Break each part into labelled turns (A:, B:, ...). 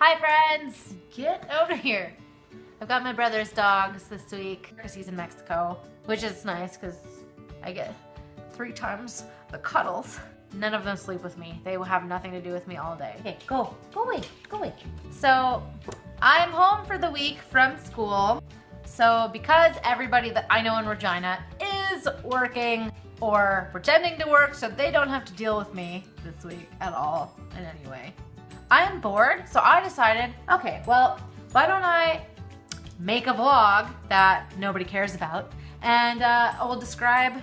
A: Hi friends! Get over here. I've got my brother's dogs this week because he's in Mexico, which is nice because I get 3 times the cuddles. None of them sleep with me. They will have nothing to do with me all day. Okay, go away. So I'm home for the week from school. So because everybody that I know in Regina is working or pretending to work so they don't have to deal with me this week at all in any way, I am bored, so I decided, okay, well, why don't I make a vlog that nobody cares about, and I will describe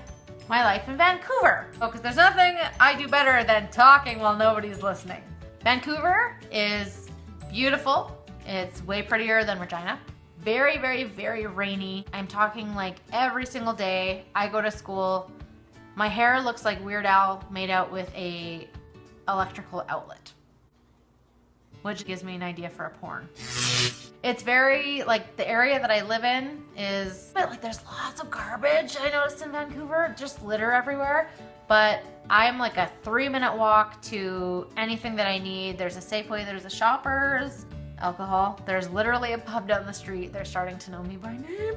A: my life in Vancouver. Because there's nothing I do better than talking while nobody's listening. Vancouver is beautiful. It's way prettier than Regina. Very, very, very rainy. I'm talking like every single day. I go to school. My hair looks like Weird Al made out with a electrical outlet, which gives me an idea for a porn. It's very, like, the area that I live in is, but like there's lots of garbage I noticed in Vancouver, just litter everywhere. But I'm like a 3-minute walk to anything that I need. There's a Safeway, there's a Shoppers, alcohol. There's literally a pub down the street. They're starting to know me by name.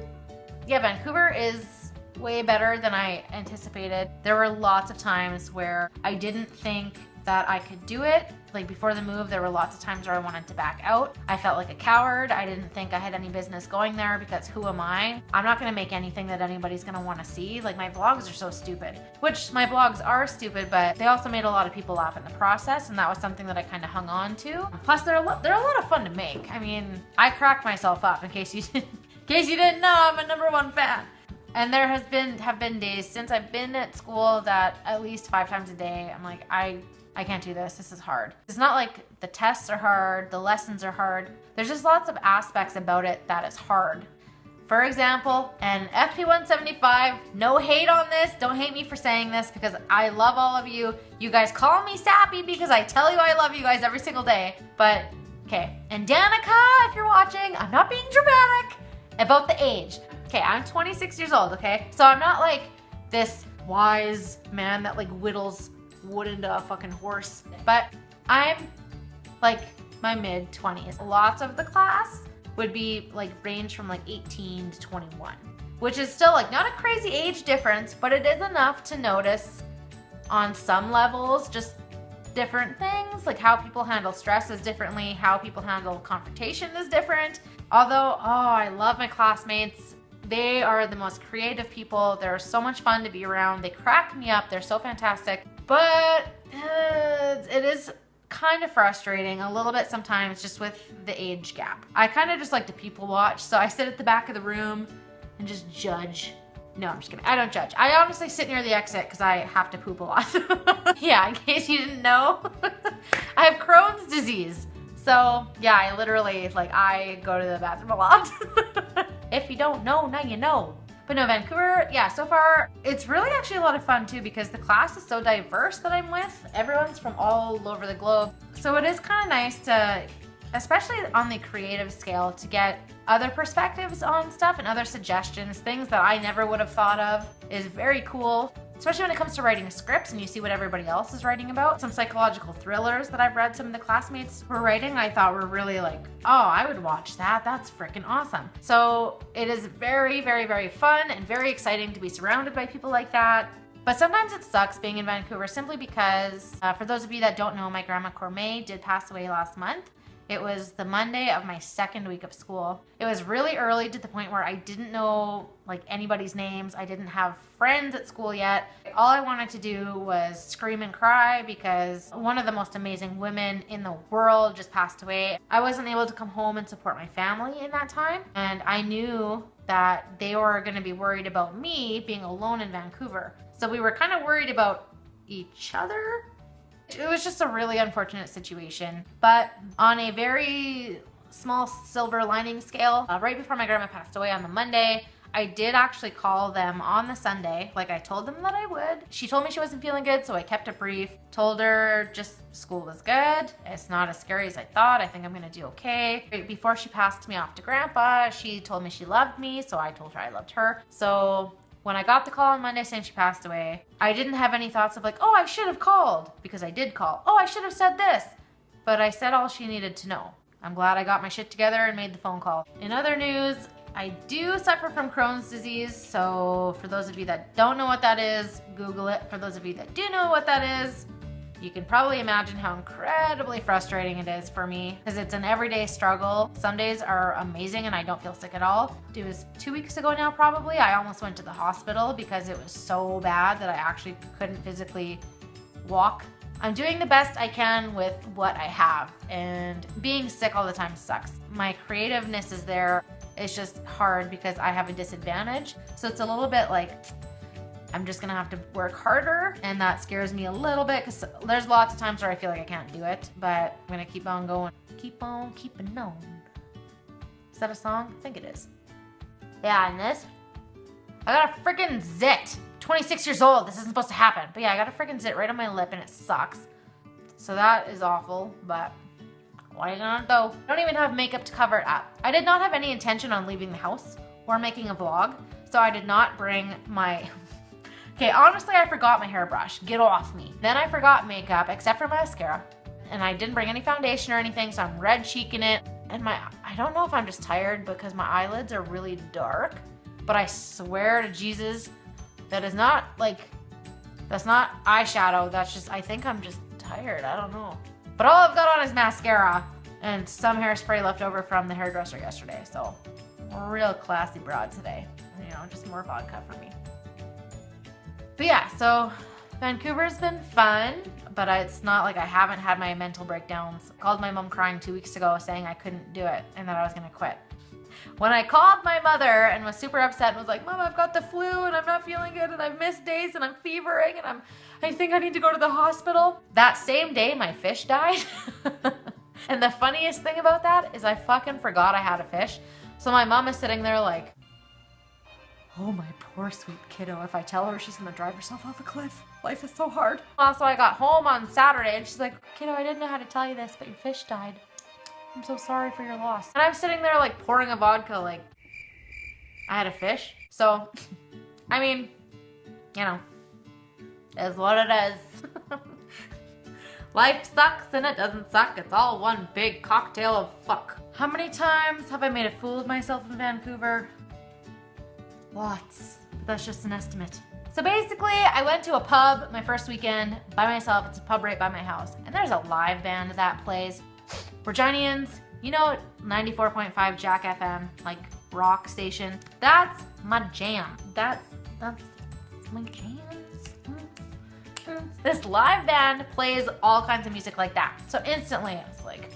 A: Yeah, Vancouver is way better than I anticipated. There were lots of times where I didn't think that I could do it. Like before the move, there were lots of times where I wanted to back out. I felt like a coward. I didn't think I had any business going there because who am I? I'm not gonna make anything that anybody's gonna wanna see. Like my vlogs are so stupid, which my vlogs are stupid, but they also made a lot of people laugh in the process, and that was something that I kind of hung on to. Plus they're a lot of fun to make. I mean, I crack myself up in case you didn't know, I'm a #1 fan. And there have been days since I've been at school that at least 5 times a day, I'm like, I can't do this. This is hard. It's not like the tests are hard, the lessons are hard. There's just lots of aspects about it that is hard. For example, an FP175, no hate on this. Don't hate me for saying this because I love all of you. You guys call me sappy because I tell you I love you guys every single day. But, okay. And Danica, if you're watching, I'm not being dramatic about the age. Okay, I'm 26 years old, okay? So I'm not like this wise man that like whittles wood into a fucking horse, but I'm like my mid-20s. Lots of the class would be like range from like 18 to 21, which is still like not a crazy age difference, but it is enough to notice on some levels just different things, like how people handle stress is differently, how people handle confrontation is different. Although, oh, I love my classmates. They are the most creative people. They're so much fun to be around. They crack me up. They're so fantastic. But it is kind of frustrating a little bit sometimes just with the age gap. I kind of just like to people watch. So I sit at the back of the room and just judge. No, I'm just kidding. I don't judge. I honestly sit near the exit because I have to poop a lot. Yeah, in case you didn't know. I have Crohn's disease. So yeah, I literally, like, I go to the bathroom a lot. If you don't know, now you know. But no, Vancouver, yeah, so far, it's really actually a lot of fun too because the class is so diverse that I'm with. Everyone's from all over the globe. So it is kind of nice to, especially on the creative scale, to get other perspectives on stuff and other suggestions, things that I never would have thought of is very cool. Especially when it comes to writing scripts and you see what everybody else is writing about. Some psychological thrillers that I've read some of the classmates were writing, I thought were really like, oh, I would watch that. That's freaking awesome. So it is very, very, very fun and very exciting to be surrounded by people like that. But sometimes it sucks being in Vancouver simply because, for those of you that don't know, my grandma Cormay did pass away last month. It was the Monday of my 2nd week of school. It was really early to the point where I didn't know like anybody's names. I didn't have friends at school yet. All I wanted to do was scream and cry because one of the most amazing women in the world just passed away. I wasn't able to come home and support my family in that time. And I knew that they were gonna be worried about me being alone in Vancouver. So we were kind of worried about each other. It was just a really unfortunate situation, but on a very small silver lining scale, right before my grandma passed away on the Monday, I did actually call them on the Sunday, like I told them that I would. She told me she wasn't feeling good, so I kept it brief. Told her just school was good. It's not as scary as I thought. I think I'm gonna do okay. Right before she passed me off to Grandpa, she told me she loved me, so I told her I loved her. So when I got the call on Monday saying she passed away, I didn't have any thoughts of like, oh, I should have called, because I did call. Oh, I should have said this. But I said all she needed to know. I'm glad I got my shit together and made the phone call. In other news, I do suffer from Crohn's disease, so for those of you that don't know what that is, Google it. For those of you that do know what that is, you can probably imagine how incredibly frustrating it is for me because it's an everyday struggle. Some days are amazing and I don't feel sick at all. It was 2 weeks ago now probably. I almost went to the hospital because it was so bad that I actually couldn't physically walk. I'm doing the best I can with what I have, and being sick all the time sucks. My creativeness is there. It's just hard because I have a disadvantage. So it's a little bit like I'm just gonna have to work harder, and that scares me a little bit because there's lots of times where I feel like I can't do it, but I'm gonna keep on going. Keep on keeping on. Is that a song? I think it is. Yeah, and this, I got a freaking zit. 26 years old, this isn't supposed to happen. But yeah, I got a freaking zit right on my lip and it sucks. So that is awful, but what are you gonna do? I don't even have makeup to cover it up. I did not have any intention on leaving the house or making a vlog, so I did not bring my... Okay, honestly, I forgot my hairbrush. Get off me. Then I forgot makeup, except for mascara. And I didn't bring any foundation or anything, so I'm red cheeking it. And I don't know if I'm just tired because my eyelids are really dark, but I swear to Jesus, that is not like, that's not eyeshadow. That's just, I think I'm just tired. I don't know. But all I've got on is mascara and some hairspray left over from the hairdresser yesterday. So, real classy broad today. You know, just more vodka for me. But yeah, so Vancouver's been fun, but it's not like I haven't had my mental breakdowns. I called my mom crying 2 weeks ago saying I couldn't do it and that I was gonna quit. When I called my mother and was super upset and was like, Mom, I've got the flu and I'm not feeling good and I've missed days and I'm fevering and I think I need to go to the hospital. That same day, my fish died. And the funniest thing about that is I fucking forgot I had a fish. So my mom is sitting there like, oh, my poor sweet kiddo. If I tell her, she's gonna drive herself off a cliff. Life is so hard. Also, I got home on Saturday and she's like, kiddo, I didn't know how to tell you this, but your fish died. I'm so sorry for your loss. And I'm sitting there like pouring a vodka like I had a fish. So, I mean, you know, is what it is. Life sucks and it doesn't suck. It's all one big cocktail of fuck. How many times have I made a fool of myself in Vancouver? Lots. That's just an estimate. So basically, I went to a pub my first weekend by myself. It's a pub right by my house. And there's a live band that plays. Virginians, you know, 94.5 Jack FM, like rock station. That's my jam. That's my jam. This live band plays all kinds of music like that. So instantly, I was like,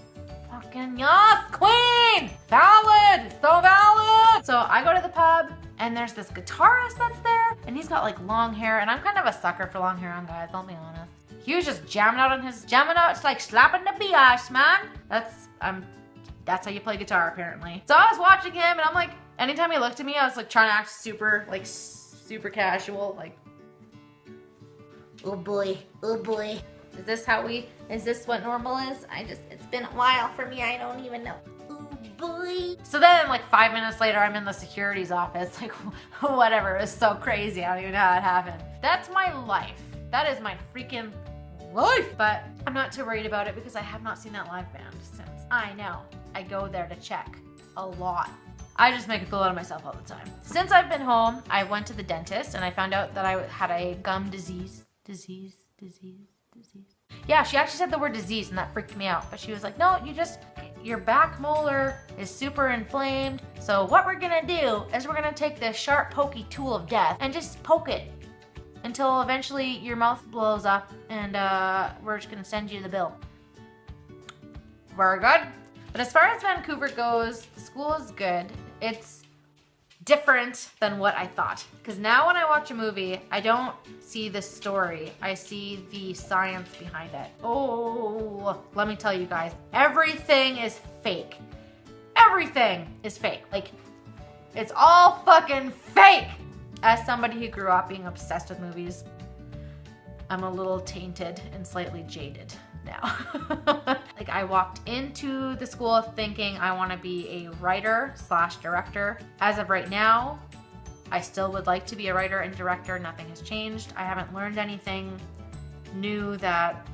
A: fucking yes, queen! Valid! So valid! So I go to the pub, and there's this guitarist that's there, and he's got like long hair, and I'm kind of a sucker for long hair on guys, I'll be honest. He was just jamming out, it's like slapping the biatch, man. That's how you play guitar, apparently. So I was watching him, and I'm like, anytime he looked at me, I was like trying to act super casual, like, oh boy, oh boy. Is this what normal is? It's been a while for me, I don't even know. Oh boy. So then like 5 minutes later, I'm in the security's office, like whatever, it was so crazy, I don't even know how it happened. That's my life. That is my freaking life. But I'm not too worried about it because I have not seen that live band since. I know, I go there to check a lot. I just make a fool out of myself all the time. Since I've been home, I went to the dentist and I found out that I had a gum disease. Yeah, she actually said the word disease and that freaked me out. But she was like, no, your back molar is super inflamed. So what we're gonna do is we're gonna take this sharp, pokey tool of death and just poke it until eventually your mouth blows up and we're just gonna send you the bill. Very good. But as far as Vancouver goes, the school is good. It's different than what I thought. Because now when I watch a movie, I don't see the story. I see the science behind it. Oh, let me tell you guys, everything is fake. Everything is fake. Like, it's all fucking fake. As somebody who grew up being obsessed with movies, I'm a little tainted and slightly jaded now. Like, I walked into the school thinking I want to be a writer/director. As of right now, I still would like to be a writer and director. Nothing has changed. I haven't learned anything new that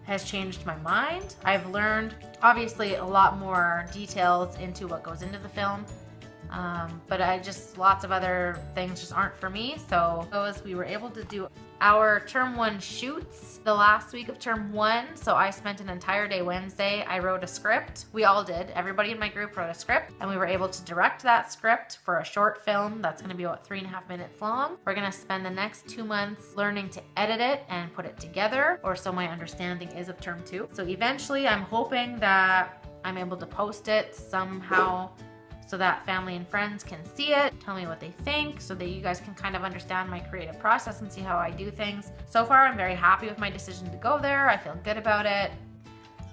A: has changed my mind. I've learned Obviously, a lot more details into what goes into the film. But lots of other things just aren't for me. So we were able to do our term 1 shoots the last week of term 1. So I spent an entire day Wednesday. I wrote a script. We all did. Everybody in my group wrote a script, and we were able to direct that script for a short film that's going to be about 3.5 minutes long. We're going to spend the next 2 months learning to edit it and put it together, or so my understanding is of term 2. So eventually I'm hoping that I'm able to post it somehow so that family and friends can see it, tell me what they think, so that you guys can kind of understand my creative process and see how I do things. So far, I'm very happy with my decision to go there. I feel good about it.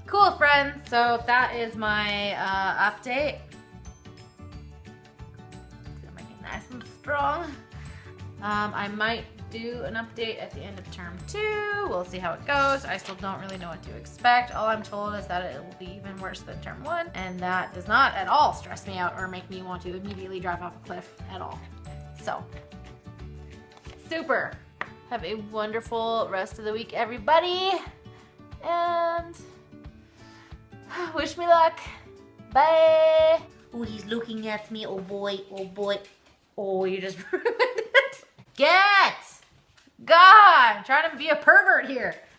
A: Cool, friends. So that is my update. Gonna make it nice and strong. I might do an update at the end of term 2. We'll see how it goes. I still don't really know what to expect. All I'm told is that it will be even worse than term 1, and that does not at all stress me out or make me want to immediately drive off a cliff at all. So, super. Have a wonderful rest of the week, everybody, and wish me luck. Bye. Oh, he's looking at me. Oh boy, oh boy. Oh, you just ruined it. Get! God, I'm trying to be a pervert here.